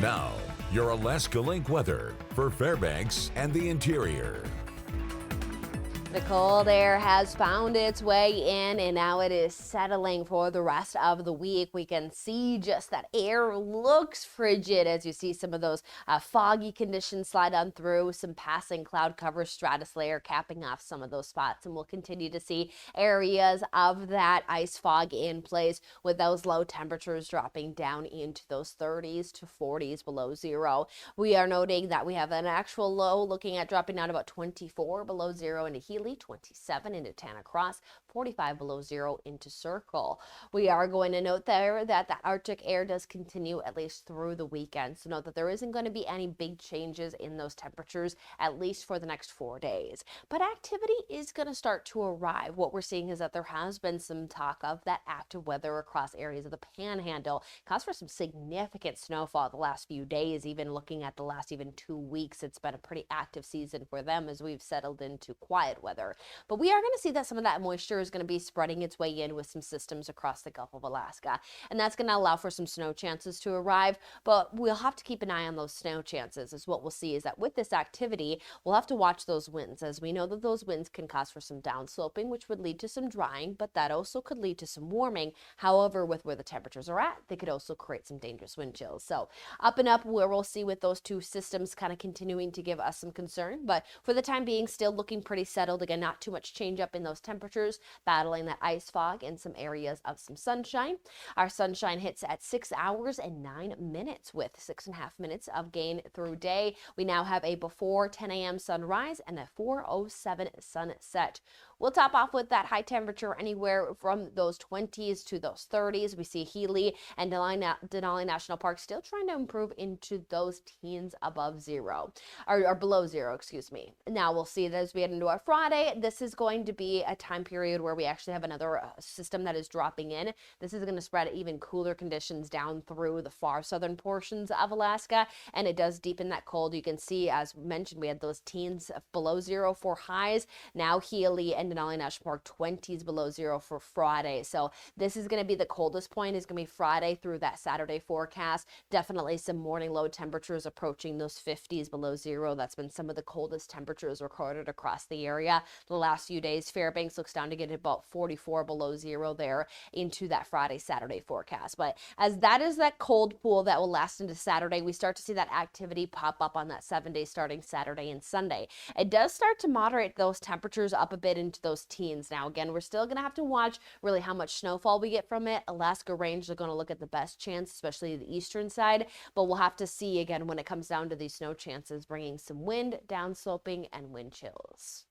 Now, your Alaska Link weather for Fairbanks and the interior. The cold air has found its way in, and now it is settling for the rest of the week. We can see just that air looks frigid as you see some of those foggy conditions slide on through, some passing cloud cover stratus layer capping off some of those spots, and we'll continue to see areas of that ice fog in place with those low temperatures dropping down into those 30s to 40s below zero. We are noting that we have an actual low looking at dropping down about 24 below zero into Healy, 27 into Tanna Cross, 45 below zero into Circle. We are going to note there that the Arctic air does continue at least through the weekend. So note that there isn't going to be any big changes in those temperatures, at least for the next 4 days. But activity is going to start to arrive. What we're seeing is that there has been some talk of that active weather across areas of the Panhandle. Cause for some significant snowfall the last few days, even looking at the last even 2 weeks. It's been a pretty active season for them as we've settled into quiet weather. But we are going to see that some of that moisture is going to be spreading its way in with some systems across the Gulf of Alaska. And that's going to allow for some snow chances to arrive. But we'll have to keep an eye on those snow chances, as what we'll see is that with this activity, we'll have to watch those winds, as we know that those winds can cause for some downsloping, which would lead to some drying, but that also could lead to some warming. However, with where the temperatures are at, they could also create some dangerous wind chills. So up and up, where we'll see with those two systems kind of continuing to give us some concern. But for the time being, still looking pretty settled. Again, not too much change up in those temperatures, battling that ice fog in some areas of some sunshine. Our sunshine hits at 6 hours and 9 minutes with 6.5 minutes of gain through day. We now have a before 10 a.m. sunrise and a 4:07 sunset. We'll top off with that high temperature anywhere from those 20s to those 30s. We see Healy and Denali National Park still trying to improve into those teens above zero, or below zero, excuse me. Now we'll see that as we head into our Friday, this is going to be a time period where we actually have another system that is dropping in. This is going to spread even cooler conditions down through the far southern portions of Alaska, and it does deepen that cold. You can see, as mentioned, we had those teens below zero for highs. Now Healy and Denali National Park 20s below zero for Friday. So this is going to be the coldest point, is going to be Friday through that Saturday forecast. Definitely some morning low temperatures approaching those 50s below zero. That's been some of the coldest temperatures recorded across the area the last few days. Fairbanks looks down to get about 44 below zero there into that Friday, Saturday forecast. But as that is that cold pool that will last into Saturday, we start to see that activity pop up on that 7 days starting Saturday and Sunday. It does start to moderate those temperatures up a bit into those teens. Now, again, we're still going to have to watch really how much snowfall we get from it. Alaska Range are going to look at the best chance, especially the eastern side, but we'll have to see again when it comes down to these snow chances, bringing some wind, downsloping, and wind chills.